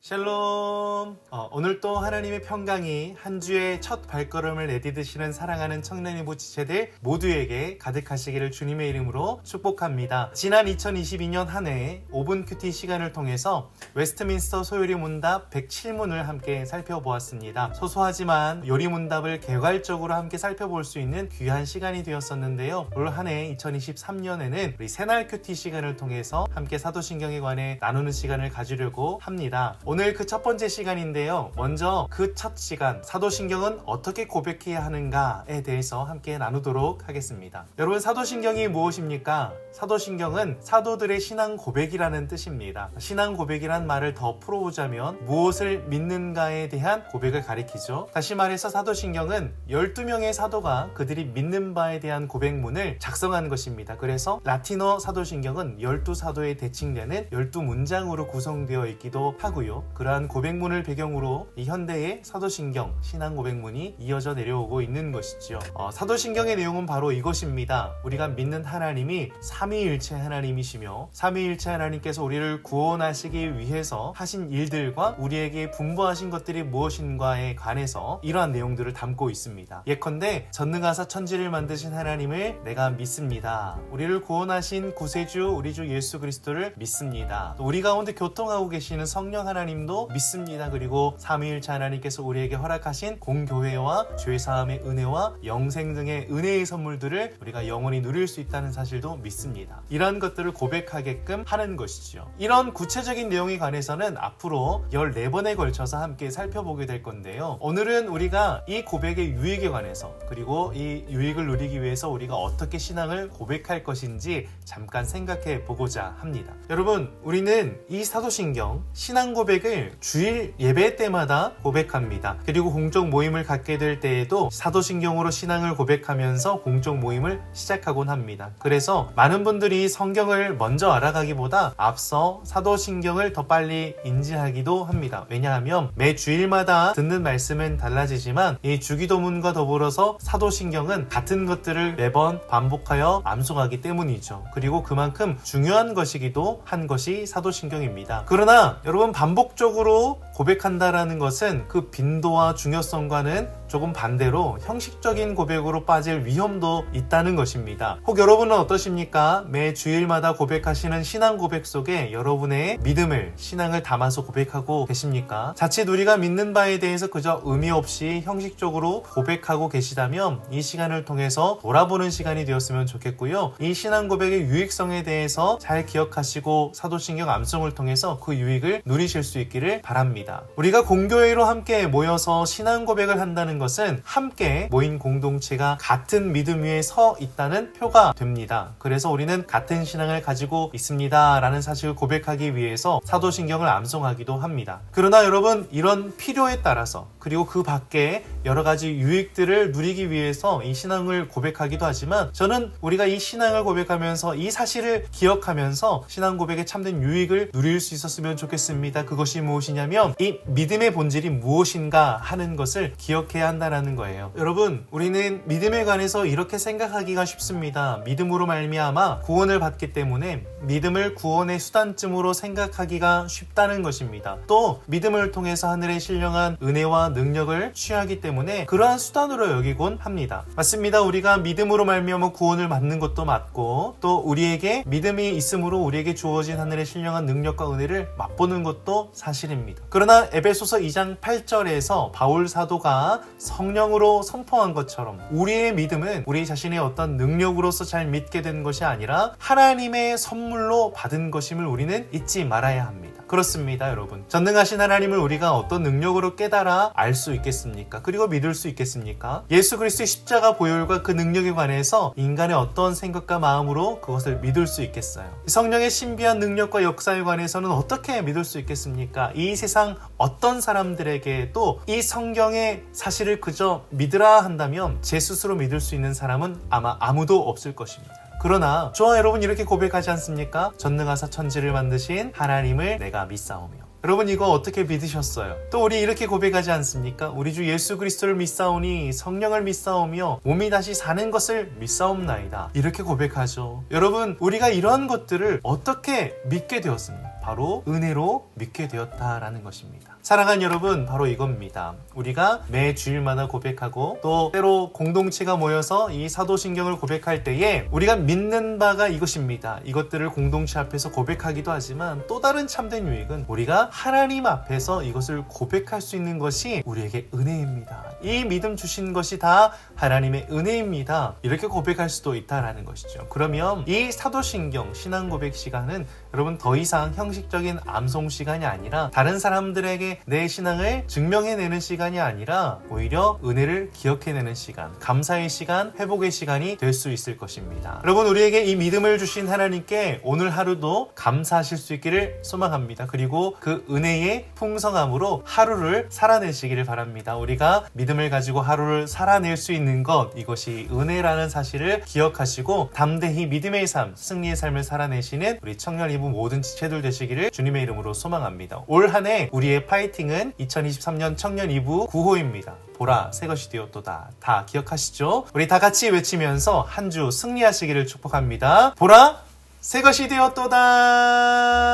샬롬. 오늘 또 하나님의 평강이 한 주의 첫 발걸음을 내디디시는 사랑하는 청년이 부지체들 모두에게 가득하시기를 주님의 이름으로 축복합니다. 지난 2022년 한 해 5분 큐티 시간을 통해서 웨스트민스터 소요리 문답 107문을 함께 살펴보았습니다. 소소하지만 요리 문답을 개괄적으로 함께 살펴볼 수 있는 귀한 시간이 되었었는데요. 올 한 해 2023년에는 우리 새날 큐티 시간을 통해서 함께 사도신경에 관해 나누는 시간을 가지려고 합니다. 오늘 그 첫 번째 시간인데요. 먼저 그 첫 시간, 사도신경은 어떻게 고백해야 하는가에 대해서 함께 나누도록 하겠습니다. 여러분, 사도신경이 무엇입니까? 사도신경은 사도들의 신앙 고백이라는 뜻입니다. 신앙 고백이란 말을 더 풀어보자면 무엇을 믿는가에 대한 고백을 가리키죠. 다시 말해서 사도신경은 12명의 사도가 그들이 믿는 바에 대한 고백문을 작성한 것입니다. 그래서 라틴어 사도신경은 12사도에 대칭되는 12문장으로 구성되어 있기도 하고요. 그러한 고백문을 배경으로 이 현대의 사도신경, 신앙 고백문이 이어져 내려오고 있는 것이죠. 사도신경의 내용은 바로 이것입니다. 우리가 믿는 하나님이 삼위일체 하나님이시며 삼위일체 하나님께서 우리를 구원하시기 위해서 하신 일들과 우리에게 분부하신 것들이 무엇인가에 관해서 이러한 내용들을 담고 있습니다. 예컨대 전능하사 천지를 만드신 하나님을 내가 믿습니다. 우리를 구원하신 구세주 우리 주 예수 그리스도를 믿습니다. 또 우리 가운데 교통하고 계시는 성령 하나님도 믿습니다. 그리고 삼위일체 하나님께서 우리에게 허락하신 공교회와 죄사함의 은혜와 영생 등의 은혜의 선물들을 우리가 영원히 누릴 수 있다는 사실도 믿습니다. 이러한 것들을 고백하게끔 하는 것이죠. 이런 구체적인 내용에 관해서는 앞으로 14번에 걸쳐서 함께 살펴보게 될 건데요. 오늘은 우리가 이 고백의 유익에 관해서, 그리고 이 유익을 누리기 위해서 우리가 어떻게 신앙을 고백할 것인지 잠깐 생각해 보고자 합니다. 여러분, 우리는 이 사도신경 신앙 고백을 주일 예배 때마다 고백합니다. 그리고 공적 모임을 갖게 될 때에도 사도신경으로 신앙을 고백하면서 공적 모임을 시작하곤 합니다. 그래서 많은 분들이 성경을 먼저 알아가기보다 앞서 사도신경을 더 빨리 인지하기도 합니다. 왜냐하면 매 주일마다 듣는 말씀은 달라지지만 이 주기도문과 더불어서 사도신경은 같은 것들을 매번 반복하여 암송하기 때문이죠. 그리고 그만큼 중요한 것이기도 한 것이 사도신경입니다. 그러나 여러분, 반복적으로 고백한다라는 것은 그 빈도와 중요성과는 조금 반대로 형식적인 고백으로 빠질 위험도 있다는 것입니다. 혹 여러분은 어떠십니까? 매 주일마다 고백하시는 신앙 고백 속에 여러분의 믿음을, 신앙을 담아서 고백하고 계십니까? 자칫 우리가 믿는 바에 대해서 그저 의미 없이 형식적으로 고백하고 계시다면 이 시간을 통해서 돌아보는 시간이 되었으면 좋겠고요. 이 신앙 고백의 유익성에 대해서 잘 기억하시고 사도신경 암송을 통해서 그 유익을 누리실 수 있기를 바랍니다. 우리가 공교회로 함께 모여서 신앙 고백을 한다는 것은 함께 모인 공동체가 같은 믿음 위에 서 있다는 표가 됩니다. 그래서 우리는 같은 신앙을 가지고 있습니다 라는 사실을 고백하기 위해서 사도신경을 암송하기도 합니다. 그러나 여러분, 이런 필요에 따라서, 그리고 그 밖에 여러 가지 유익들을 누리기 위해서 이 신앙을 고백하기도 하지만, 저는 우리가 이 신앙을 고백하면서 이 사실을 기억하면서 신앙 고백의 참된 유익을 누릴 수 있었으면 좋겠습니다. 그것이 무엇이냐면 이 믿음의 본질이 무엇인가 하는 것을 기억해야 한다는 거예요. 여러분, 우리는 믿음에 관해서 이렇게 생각하기가 쉽습니다. 믿음으로 말미암아 구원을 받기 때문에 믿음을 구원의 수단쯤으로 생각하기가 쉽다는 것입니다. 또 믿음을 통해서 하늘의 신령한 은혜와 능력을 취하기 때문에 그러한 수단으로 여기곤 합니다. 맞습니다. 우리가 믿음으로 말미암아 구원을 받는 것도 맞고, 또 우리에게 믿음이 있으므로 우리에게 주어진 하늘의 신령한 능력과 은혜를 맛보는 것도 사실입니다. 그러나 에베소서 2장 8절에서 바울 사도가 성령으로 선포한 것처럼 우리의 믿음은 우리 자신의 어떤 능력으로서 잘 믿게 된 것이 아니라 하나님의 선물로 받은 것임을 우리는 잊지 말아야 합니다. 그렇습니다, 여러분. 전능하신 하나님을 우리가 어떤 능력으로 깨달아 알 수 있겠습니까? 그리고 믿을 수 있겠습니까? 예수 그리스도의 십자가 보혈과 그 능력에 관해서 인간의 어떤 생각과 마음으로 그것을 믿을 수 있겠어요? 성령의 신비한 능력과 역사에 관해서는 어떻게 믿을 수 있겠습니까? 이 세상 어떤 사람들에게도 이 성경의 사실을 그저 믿으라 한다면 제 스스로 믿을 수 있는 사람은 아마 아무도 없을 것입니다. 그러나 저와 여러분, 이렇게 고백하지 않습니까? 전능하사 천지를 만드신 하나님을 내가 믿사오며. 여러분, 이거 어떻게 믿으셨어요? 또 우리 이렇게 고백하지 않습니까? 우리 주 예수 그리스도를 믿사오니 성령을 믿사오며 몸이 다시 사는 것을 믿사옵나이다. 이렇게 고백하죠. 여러분, 우리가 이런 것들을 어떻게 믿게 되었습니까? 바로 은혜로 믿게 되었다라는 것입니다. 사랑하는 여러분, 바로 이겁니다. 우리가 매 주일마다 고백하고 또 때로 공동체가 모여서 이 사도신경을 고백할 때에 우리가 믿는 바가 이것입니다. 이것들을 공동체 앞에서 고백하기도 하지만 또 다른 참된 유익은 우리가 하나님 앞에서 이것을 고백할 수 있는 것이 우리에게 은혜입니다. 이 믿음 주신 것이 다 하나님의 은혜입니다. 이렇게 고백할 수도 있다라는 것이죠. 그러면 이 사도신경 신앙 고백 시간은 여러분 더 이상 형식적인 암송 시간이 아니라 다른 사람들에게 내 신앙을 증명해내는 시간이 아니라 오히려 은혜를 기억해내는 시간, 감사의 시간, 회복의 시간이 될 수 있을 것입니다. 여러분, 우리에게 이 믿음을 주신 하나님께 오늘 하루도 감사하실 수 있기를 소망합니다. 그리고 그 은혜의 풍성함으로 하루를 살아내시기를 바랍니다. 우리가 믿음을 가지고 하루를 살아낼 수 있는 것, 이것이 은혜라는 사실을 기억하시고 담대히 믿음의 삶, 승리의 삶을 살아내시는 우리 청년 이부 모든 지체들 되시기를 주님의 이름으로 소망합니다. 올 한 해 우리의 파이팅은 2023년 청년 2부 9호입니다. 보라, 새 것이 되었도다. 다 기억하시죠? 우리 다 같이 외치면서 한 주 승리하시기를 축복합니다. 보라, 새 것이 되었도다.